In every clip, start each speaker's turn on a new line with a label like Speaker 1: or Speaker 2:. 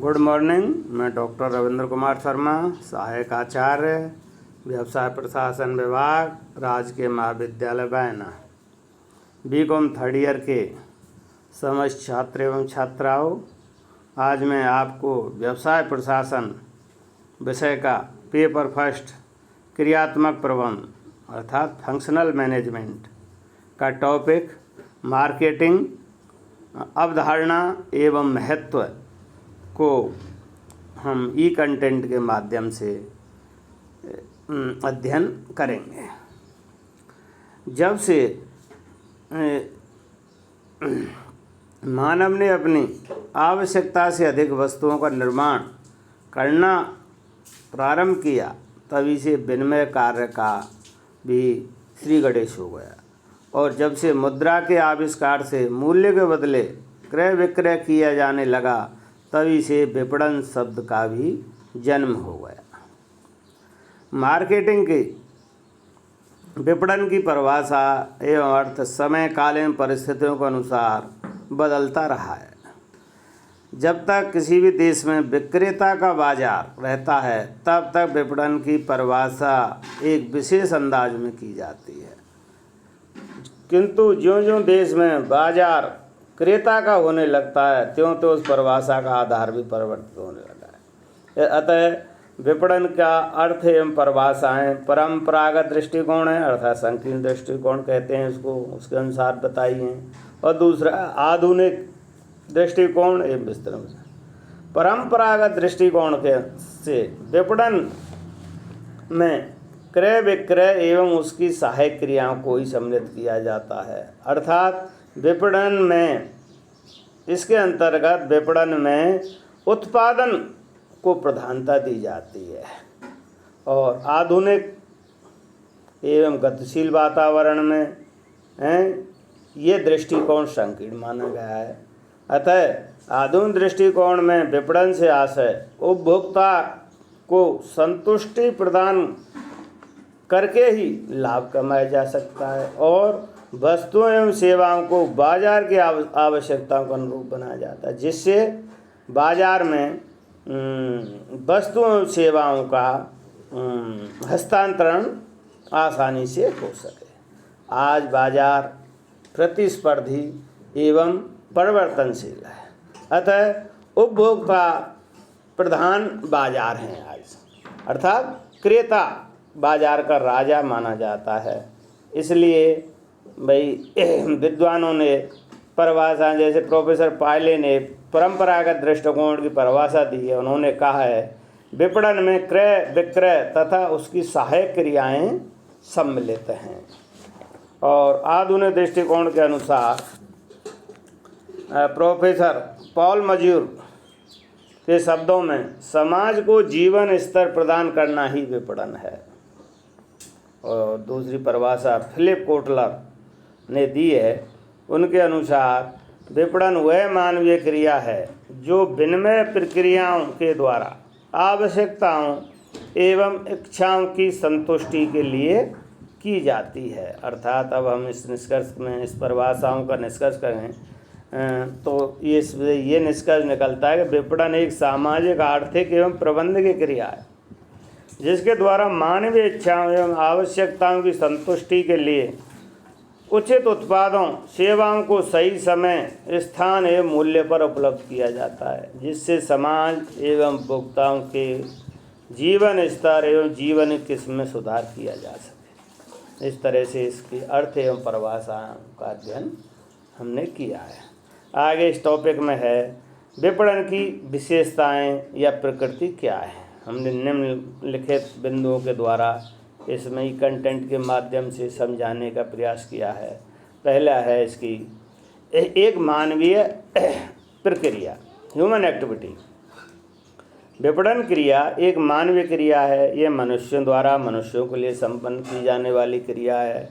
Speaker 1: Good morning. मैं doctor Ravindra Kumar Sharma, सहायक आचार्य, व्यवसाय प्रशासन विभाग, राजकीय महाविद्यालय बैना, बीकॉम थर्ड ईयर के समस्त छात्र एवं छात्राओं, आज मैं आपको व्यवसाय प्रशासन विषय का पेपर फर्स्ट क्रियात्मक प्रबंधन अर्थात फंक्शनल मैनेजमेंट का टॉपिक मार्केटिंग अवधारणा एवं महत्व को हम ई कंटेंट के माध्यम से अध्ययन करेंगे। जब से मानव ने अपनी आवश्यकता से अधिक वस्तुओं का निर्माण करना प्रारंभ किया, तभी से विनिमय कार्य का भी श्री गणेश हो गया। और जब से मुद्रा के आविष्कार से मूल्य के बदले क्रय विक्रय किया जाने लगा, तभी से विपणन शब्द का भी जन्म हो गया। मार्केटिंग की विपणन की परिभाषा एवं अर्थ समयकालीन परिस्थितियों के अनुसार बदलता रहा है। जब तक किसी भी देश में विक्रेता का बाजार रहता है, तब तक विपणन की परिभाषा एक विशेष अंदाज में की जाती है, किंतु ज्यों-ज्यों देश में बाजार क्रेता का होने लगता है, त्यों-त्यों उस परिभाषा का आधार भी परिवर्तित होने लगा है। अतः विपणन का अर्थ एवं परिभाषाएँ परंपरागत दृष्टिकोण है, अर्थात संकीर्ण दृष्टिकोण कहते हैं उसको, उसके अनुसार बताई हैं। और दूसरा आधुनिक दृष्टिकोण एवं विस्तृत। परंपरागत दृष्टिकोण के से विपणन में क्रय विक्रय एवं उसकी सहायक क्रियाओं को ही सम्मिलित किया जाता है, अर्थात विपणन में इसके अंतर्गत विपणन में उत्पादन को प्रधानता दी जाती है। और आधुनिक एवं गतिशील वातावरण में ये दृष्टिकोण संकीर्ण माना गया है। अतः आधुनिक दृष्टिकोण में विपणन से आशय उपभोक्ता को संतुष्टि प्रदान करके ही लाभ कमाया जा सकता है और वस्तुओं एवं सेवाओं को बाजार की आवश्यकताओं के अनुरूप बनाया जाता है, जिससे बाजार में वस्तुओं एवं सेवाओं का हस्तांतरण आसानी से हो सके। आज बाजार प्रतिस्पर्धी एवं परिवर्तनशील है, अतः उपभोक्ता प्रधान बाजार हैं आज, अर्थात क्रेता बाजार का राजा माना जाता है। इसलिए विद्वानों ने परिभाषा, जैसे प्रोफेसर पायले ने परंपरागत दृष्टिकोण की परिभाषा दी है। उन्होंने कहा है विपणन में क्रय विक्रय तथा उसकी सहायक क्रियाएं सम्मिलित हैं। और आधुनिक दृष्टिकोण के अनुसार प्रोफेसर पॉल मजूर के शब्दों में समाज को जीवन स्तर प्रदान करना ही विपणन है। और दूसरी परिभाषा फिलिप कोटलर ने दी है। उनके अनुसार विपणन वह मानवीय क्रिया है जो विनिमय प्रक्रियाओं के द्वारा आवश्यकताओं एवं इच्छाओं की संतुष्टि के लिए की जाती है। अर्थात अब हम इस निष्कर्ष में, इस परिभाषाओं का निष्कर्ष करें तो ये निष्कर्ष निकलता है कि विपणन एक सामाजिक, आर्थिक एवं प्रबंधकीय क्रिया है, जिसके द्वारा मानवीय इच्छाओं एवं आवश्यकताओं की संतुष्टि के लिए उचित उत्पादों सेवाओं को सही समय, स्थान एवं मूल्य पर उपलब्ध किया जाता है, जिससे समाज एवं उपभोक्ताओं के जीवन स्तर एवं जीवन किस्म में सुधार किया जा सके। इस तरह से इसकी अर्थ एवं परिभाषा का अध्ययन हमने किया है। आगे इस टॉपिक में है विपणन की विशेषताएं या प्रकृति क्या है। हमने निम्नलिखित बिंदुओं के द्वारा इसमें ही कंटेंट के माध्यम से समझाने का प्रयास किया है। पहला है इसकी एक मानवीय प्रक्रिया, ह्यूमन एक्टिविटी। विपणन क्रिया एक मानवीय क्रिया है। ये मनुष्यों द्वारा मनुष्यों के लिए संपन्न की जाने वाली क्रिया है।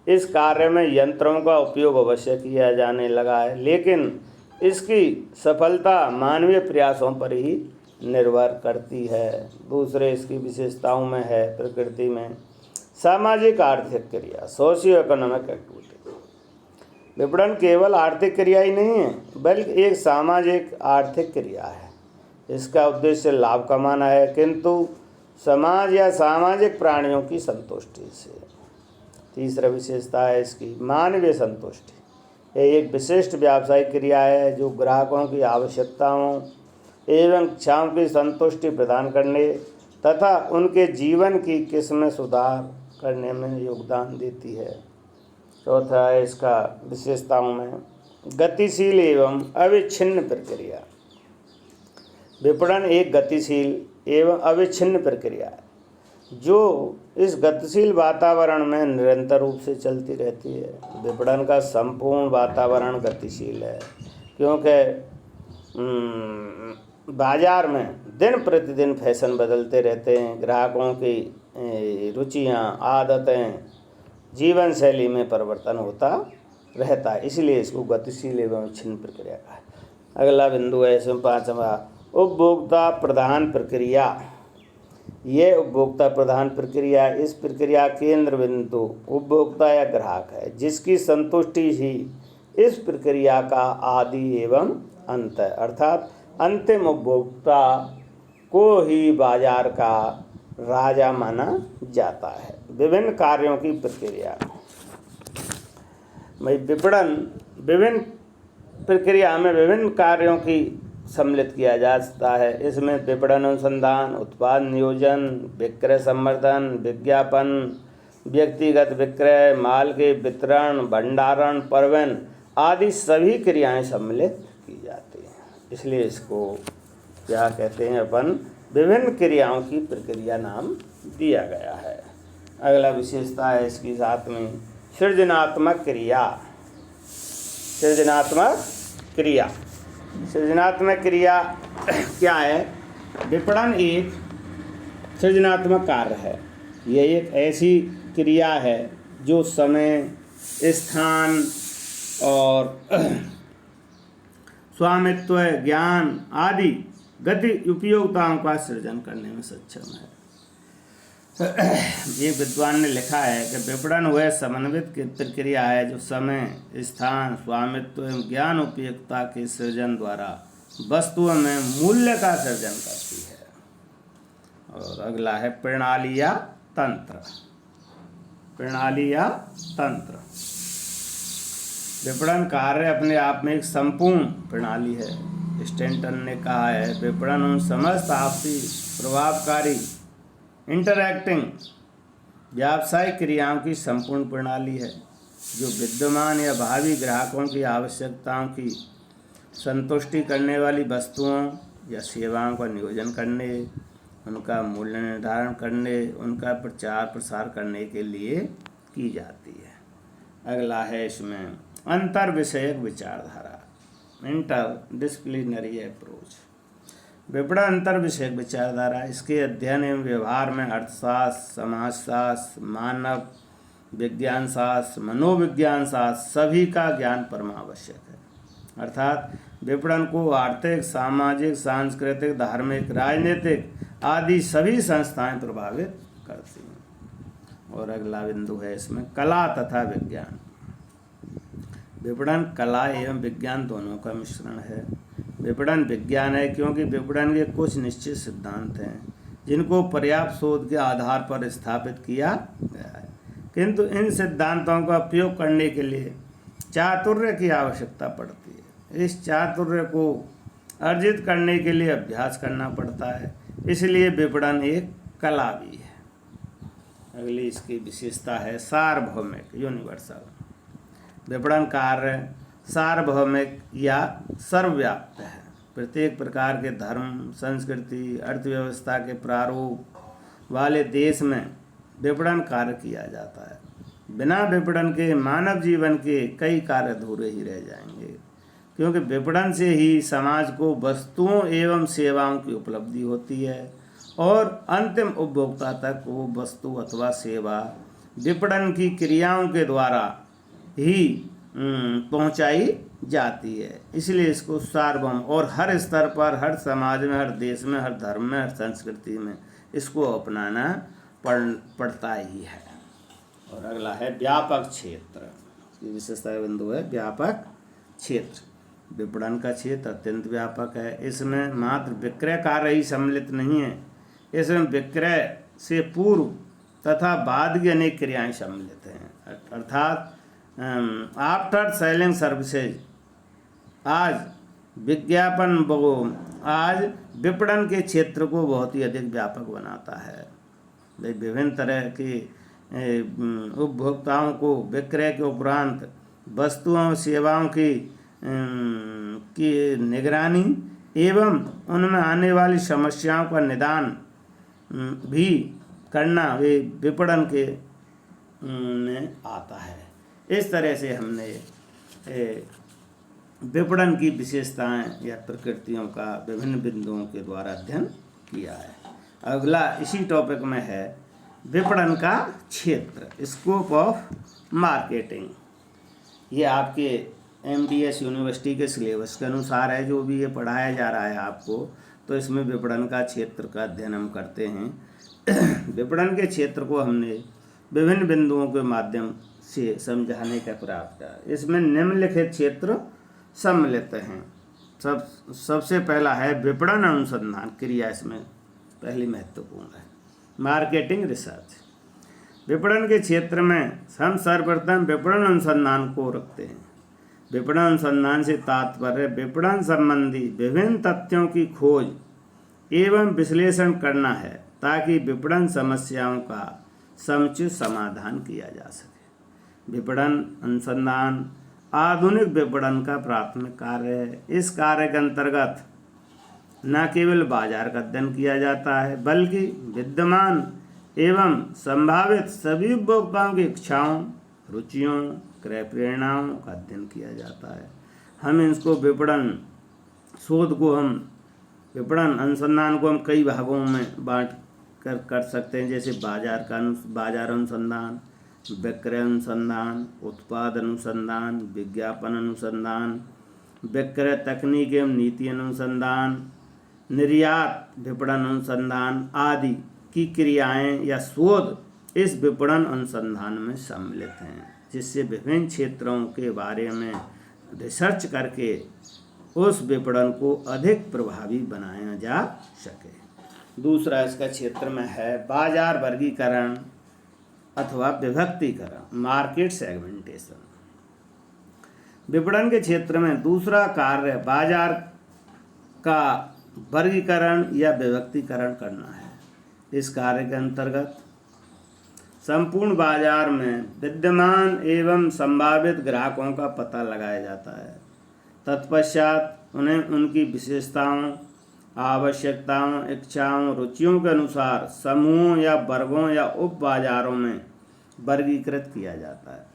Speaker 1: इस कार्य में यंत्रों का उपयोग अवश्य किया जाने लगा है, लेकिन इसकी सफलता मानवीय प्रयासों पर ही निर्भर करती है। दूसरे इसकी विशेषताओं में है प्रकृति में सामाजिक आर्थिक क्रिया, सोशियो इकोनॉमिक एक्टिविटी। विपणन केवल आर्थिक क्रिया ही नहीं है, बल्कि एक सामाजिक आर्थिक क्रिया है। इसका उद्देश्य लाभ कमाना है, किंतु समाज या सामाजिक प्राणियों की संतुष्टि से। तीसरा विशेषता है इसकी मानवीय संतुष्टि। यह एक विशिष्ट व्यावसायिक क्रिया है जो ग्राहकों की आवश्यकताओं एवं इच्छाओं की संतुष्टि प्रदान करने तथा उनके जीवन की किस्म सुधार करने में योगदान देती है। चौथा है इसका विशेषताओं में गतिशील एवं अविच्छिन्न प्रक्रिया। विपणन एक गतिशील एवं अविच्छिन्न प्रक्रिया है जो इस गतिशील वातावरण में निरंतर रूप से चलती रहती है। विपणन का संपूर्ण वातावरण गतिशील है क्योंकि बाजार में दिन प्रतिदिन फैशन बदलते रहते हैं, ग्राहकों की रुचियाँ, आदतें, जीवन शैली में परिवर्तन होता रहता है, इसलिए इसको गतिशील एवं अविच्छिन्न प्रक्रिया का है। अगला बिंदु है इसमें 5वां उपभोक्ता प्रधान प्रक्रिया। ये उपभोक्ता प्रधान प्रक्रिया इस प्रक्रिया केंद्र बिंदु उपभोक्ता या ग्राहक है जिसकी संतुष्टि ही इस प्रक्रिया का आदि एवं अंत है, अर्थात अंतिम उपभोक्ता को ही बाजार का राजा माना जाता है। विभिन्न कार्यों की प्रक्रिया। विपणन विभिन्न प्रक्रिया में विभिन्न कार्यों की सम्मिलित किया जा सकता है। इसमें विपणन अनुसंधान, उत्पाद नियोजन, विक्रय संवर्धन, विज्ञापन, व्यक्तिगत विक्रय, माल के वितरण, भंडारण, परिवहन आदि सभी क्रियाएं सम्मिलित की जाती हैं, इसलिए इसको क्या कहते हैं अपन विभिन्न क्रियाओं की प्रक्रिया नाम दिया गया है। अगला विशेषता है इसकी 7वीं सृजनात्मक क्रिया। सृजनात्मक क्रिया। सृजनात्मक क्रिया क्या है? विपणन एक सृजनात्मक कार्य है। यह एक ऐसी क्रिया है जो समय, स्थान और स्वामित्व, ज्ञान आदि गति उपयोगिताओं का सृजन करने में सक्षम है। ये विद्वान ने लिखा है कि विपणन वह समन्वित प्रक्रिया है जो समय, स्थान, स्वामित्व एवं ज्ञान उपयोगिता के सृजन द्वारा वस्तुओं में मूल्य का सृजन करती है। और अगला है प्रणाली या तंत्र। प्रणाली या तंत्र। विपणन कार्य अपने आप में एक संपूर्ण प्रणाली है। स्टैंटन ने कहा है विपणन उन समस्त आपसी प्रभावकारी इंटरैक्टिंग व्यावसायिक क्रियाओं की संपूर्ण प्रणाली है जो विद्यमान या भावी ग्राहकों की आवश्यकताओं की संतुष्टि करने वाली वस्तुओं या सेवाओं का नियोजन करने, उनका मूल्य निर्धारण करने, उनका प्रचार प्रसार करने के लिए की जाती है। अगला है इसमें अंतर विषयक विचारधारा, इंटर डिसिप्लिनरी अप्रोच। विपणन अंतर विषयक विचारधारा इसके अध्ययन एवं व्यवहार में अर्थशास्त्र, समाजशास्त्र, मानव विज्ञान शास्त्र, मनोविज्ञान शास्त्र सभी का ज्ञान परमावश्यक है। अर्थात विपणन को आर्थिक, सामाजिक, सांस्कृतिक, धार्मिक, राजनीतिक आदि सभी संस्थाएं प्रभावित करती हैं। और अगला बिंदु है इसमें कला तथा विज्ञान। विपणन कला एवं विज्ञान दोनों का मिश्रण है। विपणन विज्ञान है क्योंकि विपणन के कुछ निश्चित सिद्धांत हैं जिनको पर्याप्त शोध के आधार पर स्थापित किया गया है, किंतु इन सिद्धांतों का उपयोग करने के लिए चातुर्य की आवश्यकता पड़ती है। इस चातुर्य को अर्जित करने के लिए अभ्यास करना पड़ता है, इसलिए विपणन एक कला भी है। अगली इसकी विशेषता है सार्वभौमिक, यूनिवर्सल। विपणन कार्य सार्वभौमिक या सर्वव्याप्त है। प्रत्येक प्रकार के धर्म, संस्कृति, अर्थव्यवस्था के प्रारूप वाले देश में विपणन कार्य किया जाता है। बिना विपणन के मानव जीवन के कई कार्य अधूरे ही रह जाएंगे, क्योंकि विपणन से ही समाज को वस्तुओं एवं सेवाओं की उपलब्धि होती है और अंतिम उपभोक्ता तक वो वस्तु अथवा सेवा विपणन की क्रियाओं के द्वारा ही पहुंचाई जाती है। इसलिए इसको सार्वभौम और हर स्तर पर, हर समाज में, हर देश में, हर धर्म में, हर संस्कृति में इसको अपनाना पड़ता ही है। और अगला है व्यापक क्षेत्र। विशेषता बिंदु है व्यापक क्षेत्र। विपणन का क्षेत्र अत्यंत व्यापक है। इसमें मात्र विक्रय कार्य ही सम्मिलित नहीं है, इसमें विक्रय से पूर्व तथा बाद की अनेक क्रियाएं सम्मिलित हैं। अर्थात आफ्टर सेलिंग सर्विसेज आज विपणन के क्षेत्र को बहुत ही अधिक व्यापक बनाता है। विभिन्न तरह के उपभोक्ताओं को विक्रय के उपरांत वस्तुओं सेवाओं की निगरानी एवं उनमें आने वाली समस्याओं का निदान भी करना वे विपणन के में आता है। इस तरह से हमने विपणन की विशेषताएं या प्रकृतियों का विभिन्न बिंदुओं के द्वारा अध्ययन किया है। अगला इसी टॉपिक में है विपणन का क्षेत्र, स्कोप ऑफ मार्केटिंग। ये आपके MDS यूनिवर्सिटी के सिलेबस के अनुसार है जो भी ये पढ़ाया जा रहा है आपको। तो इसमें विपणन का क्षेत्र का अध्ययन हम करते हैं। विपणन के क्षेत्र को हमने विभिन्न बिंदुओं के माध्यम से समझाने का प्रयास किया। इसमें निम्नलिखित क्षेत्र सम्मिलित हैं। सबसे पहला है विपणन अनुसंधान क्रिया, इसमें पहली महत्वपूर्ण है मार्केटिंग रिसर्च। विपणन के क्षेत्र में हम सर्वप्रथम विपणन अनुसंधान को रखते हैं। विपणन अनुसंधान से तात्पर्य विपणन संबंधी विभिन्न तथ्यों की खोज एवं विश्लेषण करना है ताकि विपणन समस्याओं का समुचित समाधान किया जा सके। विपणन अनुसंधान आधुनिक विपणन का प्राथमिक कार्य है। इस कार्य के अंतर्गत न केवल बाजार का अध्ययन किया जाता है बल्कि विद्यमान एवं संभावित सभी उपभोक्ताओं की इच्छाओं, रुचियों, क्रय प्रेरणाओं का अध्ययन किया जाता है। हम इसको विपणन अनुसंधान को हम कई भागों में बांट कर सकते हैं, जैसे बाजार अनुसंधान, विक्रय अनुसंधान, उत्पाद अनुसंधान, विज्ञापन अनुसंधान, विक्रय तकनीक एवं नीति अनुसंधान, निर्यात विपणन अनुसंधान आदि की क्रियाएं या शोध इस विपणन अनुसंधान में सम्मिलित हैं, जिससे विभिन्न क्षेत्रों के बारे में रिसर्च करके उस विपणन को अधिक प्रभावी बनाया जा सके। दूसरा इसका क्षेत्र में है बाजार वर्गीकरण अथवा विभक्तिकरण, मार्केट सेगमेंटेशन। विपणन के क्षेत्र में दूसरा कार्य बाजार का वर्गीकरण या विभक्तिकरण करना है। इस कार्य के अंतर्गत संपूर्ण बाजार में विद्यमान एवं संभावित ग्राहकों का पता लगाया जाता है। तत्पश्चात उन्हें उनकी विशेषताओं, आवश्यकताओं, इच्छाओं, रुचियों के अनुसार समूहों या वर्गों या उप बाजारों में वर्गीकृत किया जाता है।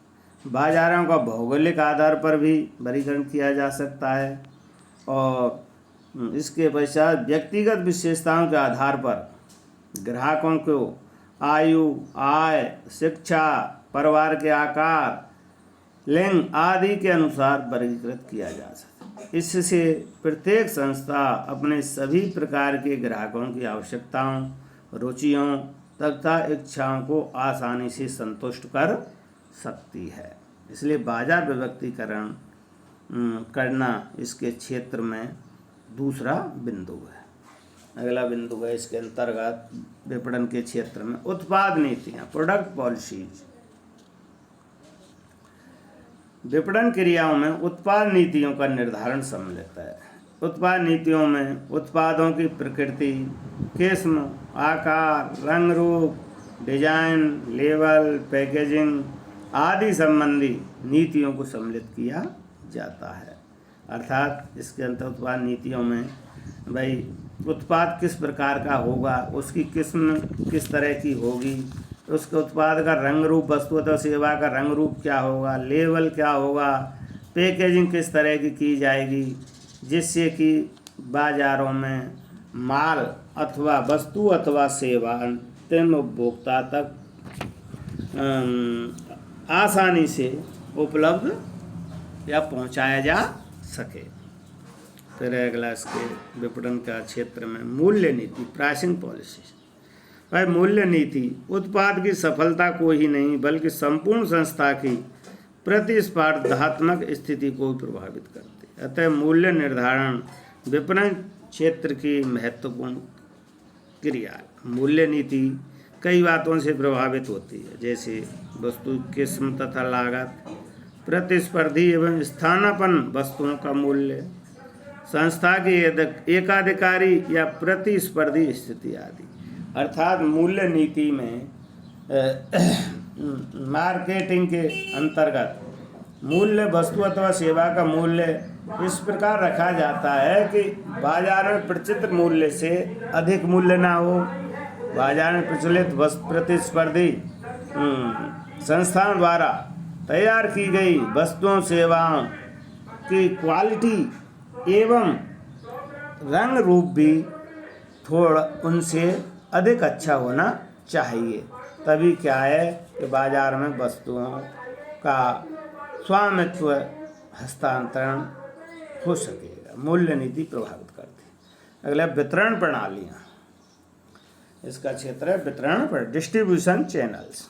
Speaker 1: बाजारों का भौगोलिक आधार पर भी वर्गीकरण किया जा सकता है और इसके पश्चात व्यक्तिगत विशेषताओं के आधार पर ग्राहकों को आयु, आय, शिक्षा, परिवार के आकार, लिंग आदि के अनुसार वर्गीकृत किया जा सकता है। इससे प्रत्येक संस्था अपने सभी प्रकार के ग्राहकों की आवश्यकताओं, रुचियों तथा इच्छाओं को आसानी से संतुष्ट कर सकती है। इसलिए बाजार विभक्तिकरण करना इसके क्षेत्र में दूसरा बिंदु है। अगला बिंदु है इसके अंतर्गत विपणन के क्षेत्र में उत्पाद नीतियाँ, प्रोडक्ट पॉलिसीज। विपणन क्रियाओं में उत्पाद नीतियों का निर्धारण सम्मिलित है। उत्पाद नीतियों में उत्पादों की प्रकृति, किस्म, आकार, रंग रूप, डिजाइन, लेबल, पैकेजिंग आदि संबंधी नीतियों को सम्मिलित किया जाता है। अर्थात इसके अंतर उत्पाद नीतियों में भाई उत्पाद किस प्रकार का होगा, उसकी किस्म किस तरह की होगी, उसके उत्पाद का रंग रूप, वस्तु अथवा सेवा का रंग रूप क्या होगा, लेबल क्या होगा, पैकेजिंग किस तरह की जाएगी, जिससे कि बाजारों में माल अथवा वस्तु अथवा सेवा अंतिम उपभोक्ता तक आसानी से उपलब्ध या पहुंचाया जा सके। फिर अगला इसके विपणन का क्षेत्र में मूल्य नीति, प्राइसिंग पॉलिसी। भाई मूल्य नीति उत्पाद की सफलता को ही नहीं बल्कि संपूर्ण संस्था की प्रतिस्पर्धात्मक स्थिति को प्रभावित करती है। अतः मूल्य निर्धारण विपणन क्षेत्र की महत्वपूर्ण क्रिया है। मूल्य नीति कई बातों से प्रभावित होती है, जैसे वस्तु किस्म तथा लागत, प्रतिस्पर्धी एवं स्थानापन्न वस्तुओं का मूल्य, संस्था की एकाधिकारी या प्रतिस्पर्धी स्थिति आदि। अर्थात मूल्य नीति में मार्केटिंग के अंतर्गत मूल्य वस्तु अथवा सेवा का मूल्य इस प्रकार रखा जाता है कि बाजार में प्रचलित मूल्य से अधिक मूल्य ना हो। बाजार में प्रचलित प्रतिस्पर्धी संस्थान द्वारा तैयार की गई वस्तुओं सेवाओं की क्वालिटी एवं रंग रूप भी थोड़ा उनसे अधिक अच्छा होना चाहिए। तभी क्या है कि बाजार में वस्तुओं का स्वामित्व हस्तांतरण हो सकेगा। मूल्य नीति प्रभावित करती है। अगला वितरण प्रणालियाँ, इसका क्षेत्र है वितरण पर डिस्ट्रीब्यूशन चैनल्स।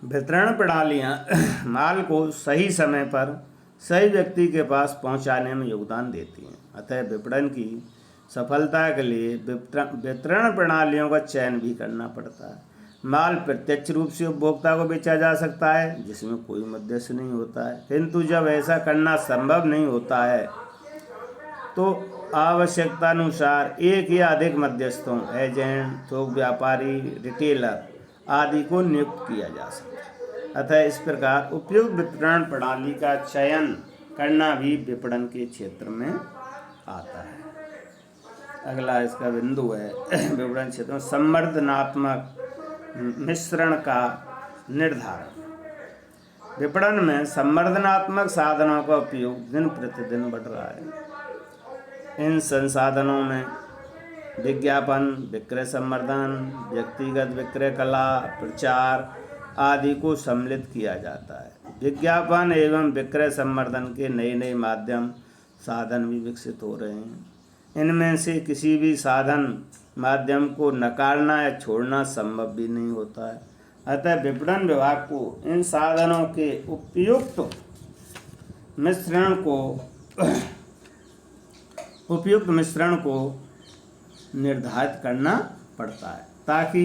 Speaker 1: वितरण प्रणालियाँ माल को सही समय पर सही व्यक्ति के पास पहुंचाने में योगदान देती हैं। अतः विपणन की सफलता के लिए वितरण प्रणालियों का चयन भी करना पड़ता है। माल प्रत्यक्ष रूप से उपभोक्ता को बेचा जा सकता है जिसमें कोई मध्यस्थ नहीं होता है, किंतु जब ऐसा करना संभव नहीं होता है तो आवश्यकतानुसार एक या अधिक मध्यस्थों, एजेंट, थोक व्यापारी, रिटेलर आदि को नियुक्त किया जा सकता है। अतः इस प्रकार उपयुक्त वितरण प्रणाली का चयन करना भी विपणन के क्षेत्र में आता है। अगला इसका बिंदु है विपणन क्षेत्र में संवर्धनात्मक मिश्रण का निर्धारण। विपणन में संवर्धनात्मक साधनों का उपयोग दिन प्रतिदिन बढ़ रहा है। इन संसाधनों में विज्ञापन, विक्रय संवर्धन, व्यक्तिगत विक्रय कला, प्रचार आदि को सम्मिलित किया जाता है। विज्ञापन एवं विक्रय संवर्धन के नए नए माध्यम साधन भी विकसित हो रहे हैं। इनमें से किसी भी साधन माध्यम को नकारना या छोड़ना संभव भी नहीं होता है। अतः विपणन विभाग को इन साधनों के उपयुक्त मिश्रण को निर्धारित करना पड़ता है ताकि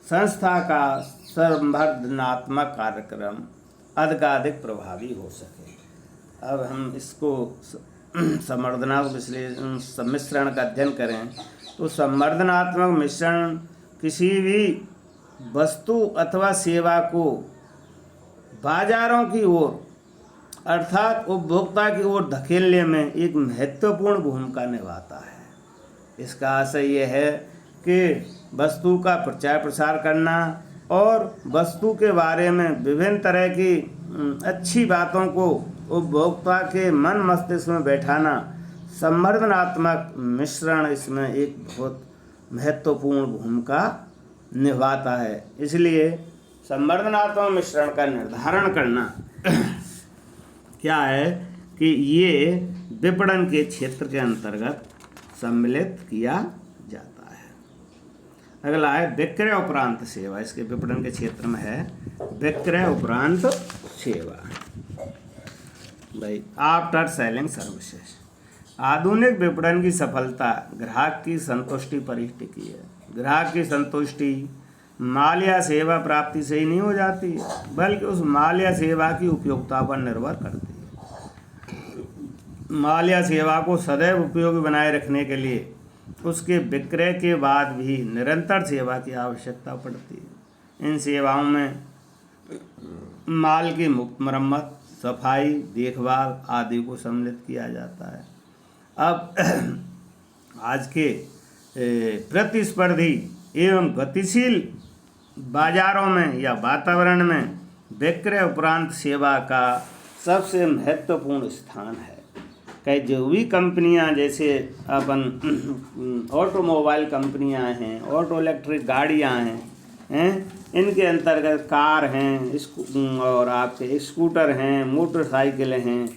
Speaker 1: संस्था का संवर्धनात्मक कार्यक्रम अधिकाधिक प्रभावी हो सके। अब हम इसको संवर्धनात्मक मिश्रण का अध्ययन करें तो संवर्धनात्मक मिश्रण किसी भी वस्तु अथवा सेवा को बाजारों की ओर अर्थात उपभोक्ता की ओर धकेलने में एक महत्वपूर्ण भूमिका निभाता है। इसका आशय यह है कि वस्तु का प्रचार प्रसार करना और वस्तु के बारे में विभिन्न तरह की अच्छी बातों को उपभोक्ता के मन मस्तिष्क में बैठाना, संवर्धनात्मक मिश्रण इसमें एक बहुत महत्वपूर्ण भूमिका निभाता है। इसलिए संवर्धनात्मक मिश्रण का निर्धारण करना क्या है कि ये विपणन के क्षेत्र के अंतर्गत सम्मिलित किया जाता है। अगला है विक्रय उपरांत सेवा। इसके विपणन के क्षेत्र में है विक्रय उपरांत सेवा, भाई आफ्टर सेलिंग सर्विसेज। आधुनिक विपणन की सफलता ग्राहक की संतुष्टि पर ही टिकी है। ग्राहक की संतुष्टि माल या सेवा प्राप्ति से ही नहीं हो जाती है, बल्कि उस माल या सेवा की उपयोगिता पर निर्भर करती है। माल या सेवा को सदैव उपयोगी बनाए रखने के लिए उसके विक्रय के बाद भी निरंतर सेवा की आवश्यकता पड़ती है। इन सेवाओं में माल की मुफ्त मरम्मत, सफाई, देखभाल आदि को सम्मिलित किया जाता है। अब आज के प्रतिस्पर्धी एवं गतिशील बाजारों में या वातावरण में विक्रय उपरांत सेवा का सबसे महत्वपूर्ण स्थान है। कई जो भी कंपनियां जैसे अपन ऑटोमोबाइल कंपनियां हैं, ऑटो इलेक्ट्रिक गाड़ियां हैं, इनके अंतर्गत कार हैं और आपके स्कूटर हैं, मोटरसाइकिलें हैं,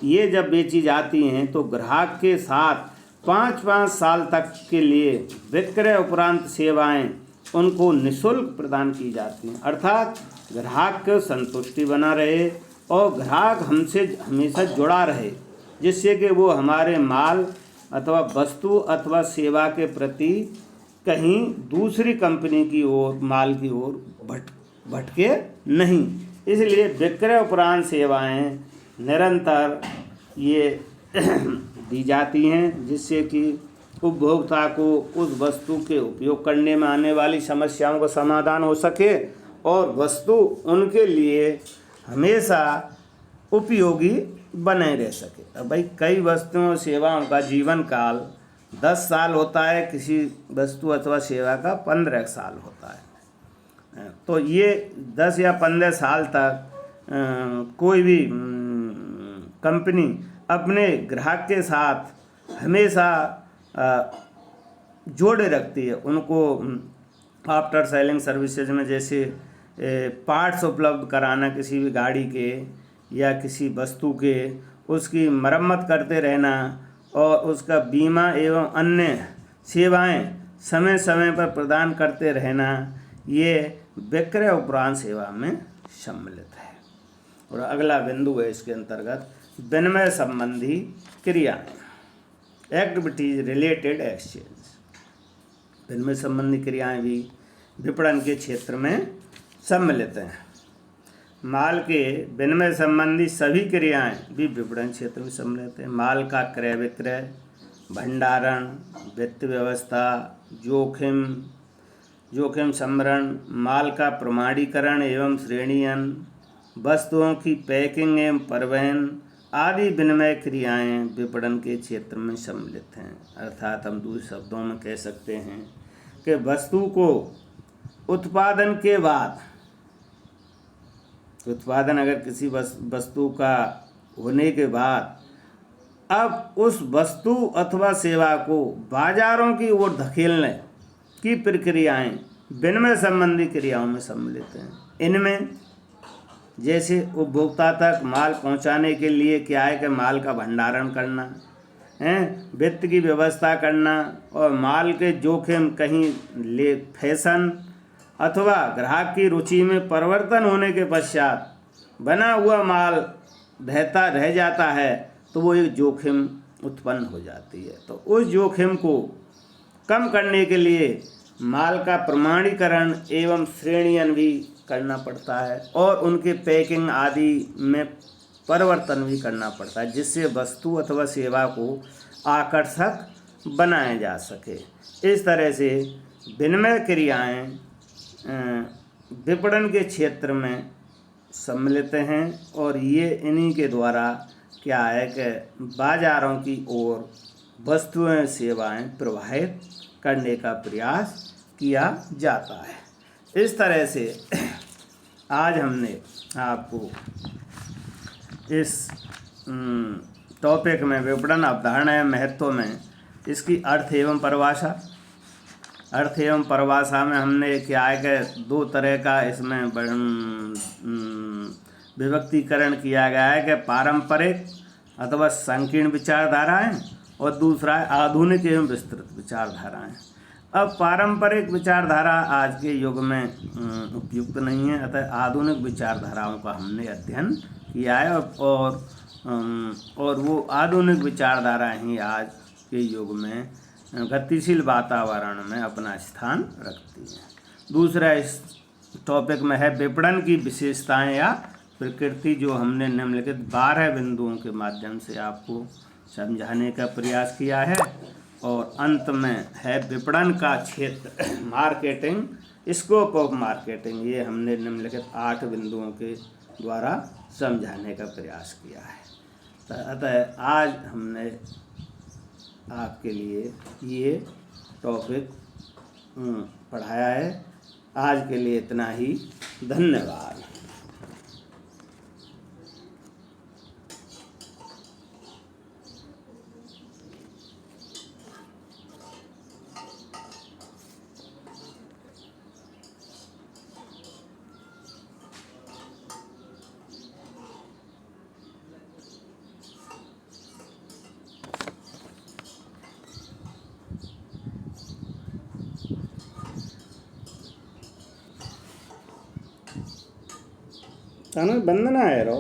Speaker 1: ये जब बेची जाती हैं तो ग्राहक के साथ 5-5 साल तक के लिए विक्रय उपरांत सेवाएं उनको निःशुल्क प्रदान की जाती हैं। अर्थात ग्राहक को संतुष्टि बना रहे और ग्राहक हमसे हमेशा जुड़ा रहे, जिससे कि वो हमारे माल अथवा वस्तु अथवा सेवा के प्रति कहीं दूसरी कंपनी की ओर, माल की ओर भटके नहीं। इसलिए विक्रय उपरांत सेवाएं निरंतर ये दी जाती हैं, जिससे कि उपभोक्ता को उस वस्तु के उपयोग करने में आने वाली समस्याओं का समाधान हो सके और वस्तु उनके लिए हमेशा उपयोगी बने रह सके। अब भाई कई वस्तुओं सेवाओं का जीवन काल 10 साल होता है, किसी वस्तु अथवा सेवा का 15 साल होता है। तो ये 10 या 15 साल तक कोई भी कंपनी अपने ग्राहक के साथ हमेशा जोड़े रखती है। उनको आफ्टर सेलिंग सर्विसेज में जैसे पार्ट्स उपलब्ध कराना किसी भी गाड़ी के या किसी वस्तु के, उसकी मरम्मत करते रहना और उसका बीमा एवं अन्य सेवाएं समय समय पर प्रदान करते रहना, ये विक्रय उपरांत सेवा में सम्मिलित है। और अगला बिंदु है इसके अंतर्गत विनिमय संबंधी क्रियाएं, एक्टिविटीज रिलेटेड एक्सचेंज। विनिमय संबंधी क्रियाएं भी विपणन के क्षेत्र में सम्मिलित हैं। माल के विनिमय संबंधी सभी क्रियाएं भी विपणन क्षेत्र में सम्मिलित हैं। माल का क्रय विक्रय, भंडारण, वित्त व्यवस्था, जोखिम समरण, माल का प्रमाणीकरण एवं श्रेणीयन, वस्तुओं की पैकिंग एवं परिवहन आदि विनिमय क्रियाएं विपणन के क्षेत्र में सम्मिलित हैं। अर्थात हम दूसरे शब्दों में कह सकते हैं कि वस्तु को उत्पादन के बाद, उत्पादन अगर किसी वस्तु का होने के बाद अब उस वस्तु अथवा सेवा को बाजारों की ओर धकेलने की प्रक्रियाएं विनिमय संबंधी क्रियाओं में सम्मिलित हैं। इनमें जैसे उपभोक्ता तक माल पहुंचाने के लिए क्या है कि माल का भंडारण करना है, वित्त की व्यवस्था करना और माल के जोखिम कहीं ले फैशन अथवा ग्राहक की रुचि में परिवर्तन होने के पश्चात बना हुआ माल बहता रह जाता है तो वो एक जोखिम उत्पन्न हो जाती है। तो उस जोखिम को कम करने के लिए माल का प्रमाणीकरण एवं श्रेणीयन भी करना पड़ता है और उनके पैकिंग आदि में परिवर्तन भी करना पड़ता है, जिससे वस्तु अथवा सेवा को आकर्षक बनाया जा सके। इस तरह से विनिमय क्रियाएं विपणन के क्षेत्र में सम्मिलित हैं और ये इन्हीं के द्वारा क्या है कि बाजारों की ओर वस्तुएं सेवाएं प्रवाहित करने का प्रयास किया जाता है। इस तरह से आज हमने आपको इस टॉपिक में विपणन अवधारणा एवं महत्व में इसकी अर्थ एवं परिभाषा में हमने क्या है कि 2 तरह का इसमें विभक्तिकरण किया गया है कि पारंपरिक अथवा संकीर्ण विचारधाराएं और दूसरा है आधुनिक एवं विस्तृत विचारधाराएं। अब पारंपरिक विचारधारा आज के युग में उपयुक्त नहीं है, अतः आधुनिक विचारधाराओं का हमने अध्ययन किया है और वो आधुनिक विचारधारा ही आज के युग में गतिशील वातावरण में अपना स्थान रखती हैं। दूसरा इस टॉपिक में है विपणन की विशेषताएं या प्रकृति, जो हमने निम्नलिखित 12 बिंदुओं के माध्यम से आपको समझाने का प्रयास किया है। और अंत में है विपणन का क्षेत्र, मार्केटिंग, स्कोप ऑफ मार्केटिंग। ये हमने निम्नलिखित 8 बिंदुओं के द्वारा समझाने का प्रयास किया है। अतः आज हमने आपके लिए ये टॉपिक पढ़ाया है। आज के लिए इतना ही। धन्यवाद। बंदना है रो।